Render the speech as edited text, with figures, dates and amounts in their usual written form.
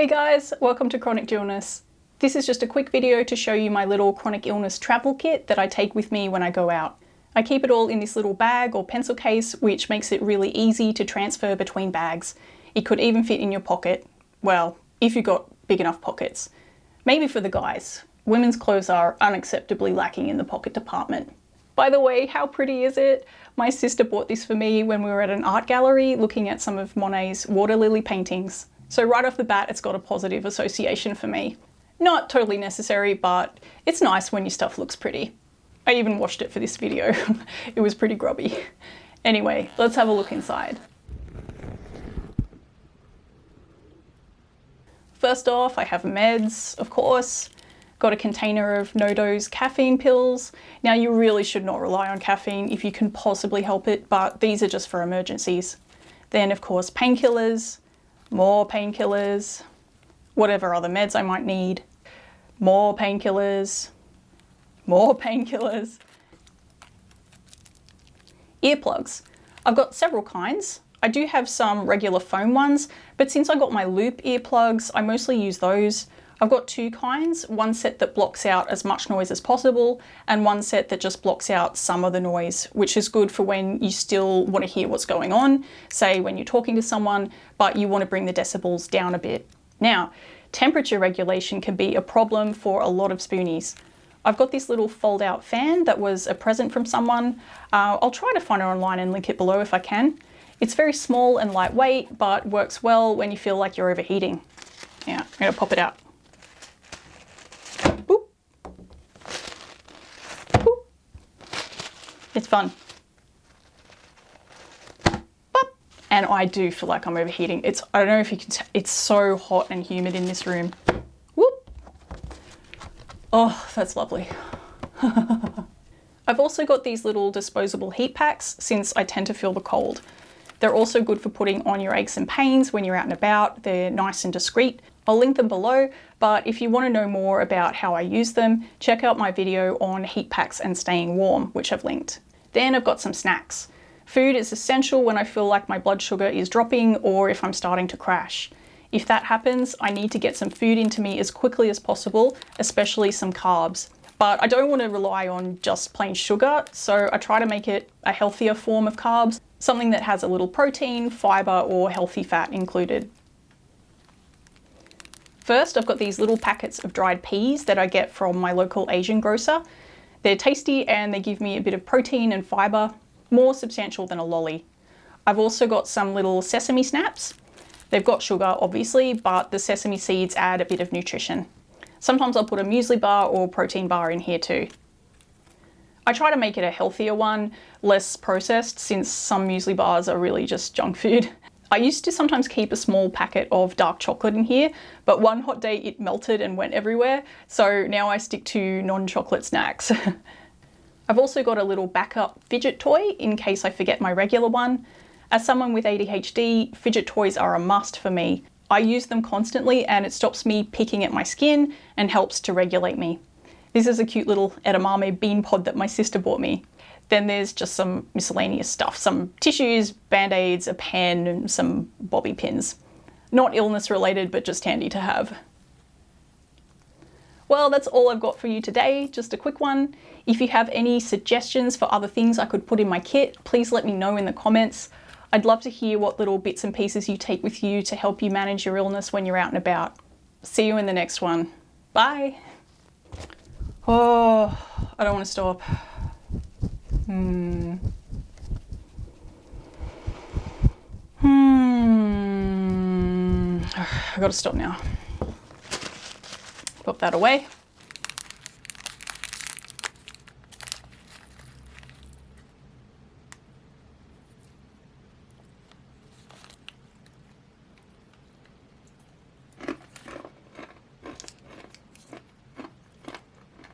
Hey guys, welcome to Chronic Illness. This is just a quick video to show you my little chronic illness travel kit that I take with me when I go out. I keep it all in this little bag or pencil case, which makes it really easy to transfer between bags. It could even fit in your pocket. Well, if you've got big enough pockets. Maybe for the guys. Women's clothes are unacceptably lacking in the pocket department. By the way, how pretty is it? My sister bought this for me when we were at an art gallery looking at some of Monet's water lily paintings. So right off the bat, it's got a positive association for me. Not totally necessary, but it's nice when your stuff looks pretty. I even washed it for this video. It was pretty grubby. Anyway, let's have a look inside. First off, I have meds, of course. Got a container of No-Dose caffeine pills. Now, you really should not rely on caffeine if you can possibly help it, but these are just for emergencies. Then, of course, painkillers, more painkillers, whatever other meds I might need, more painkillers, more painkillers. Earplugs. I've got several kinds. I do have some regular foam ones, but since I got my loop earplugs, I mostly use those. I've got two kinds, one set that blocks out as much noise as possible, and one set that just blocks out some of the noise, which is good for when you still want to hear what's going on, say when you're talking to someone, but you want to bring the decibels down a bit. Now, temperature regulation can be a problem for a lot of spoonies. I've got this little fold-out fan that was a present from someone. I'll try to find it online and link it below if I can. It's very small and lightweight, but works well when you feel like you're overheating. Yeah, I'm gonna pop it out. Boop. Boop. It's fun. Boop. And I do feel like I'm overheating. I don't know if you can tell, it's so hot and humid in this room. Whoop. Oh, that's lovely. I've also got these little disposable heat packs since I tend to feel the cold. They're also good for putting on your aches and pains when you're out and about. They're nice and discreet. I'll link them below, but if you want to know more about how I use them, check out my video on heat packs and staying warm, which I've linked. Then I've got some snacks. Food is essential when I feel like my blood sugar is dropping or if I'm starting to crash. If that happens, I need to get some food into me as quickly as possible, especially some carbs. But I don't want to rely on just plain sugar, so I try to make it a healthier form of carbs, something that has a little protein, fiber, or healthy fat included. First, I've got these little packets of dried peas that I get from my local Asian grocer. They're tasty and they give me a bit of protein and fiber, more substantial than a lolly. I've also got some little sesame snaps. They've got sugar, obviously, but the sesame seeds add a bit of nutrition. Sometimes I'll put a muesli bar or protein bar in here too. I try to make it a healthier one, less processed, since some muesli bars are really just junk food. I used to sometimes keep a small packet of dark chocolate in here, but one hot day it melted and went everywhere, so now I stick to non-chocolate snacks. I've also got a little backup fidget toy in case I forget my regular one. As someone with ADHD, fidget toys are a must for me. I use them constantly and it stops me picking at my skin and helps to regulate me. This is a cute little edamame bean pod that my sister bought me. Then there's just some miscellaneous stuff, some tissues, band-aids, a pen, and some bobby pins. Not illness related, but just handy to have. Well, that's all I've got for you today, just a quick one. If you have any suggestions for other things I could put in my kit, please let me know in the comments. I'd love to hear what little bits and pieces you take with you to help you manage your illness when you're out and about. See you in the next one. Bye. Oh, I don't want to stop. I gotta stop now. Put that away.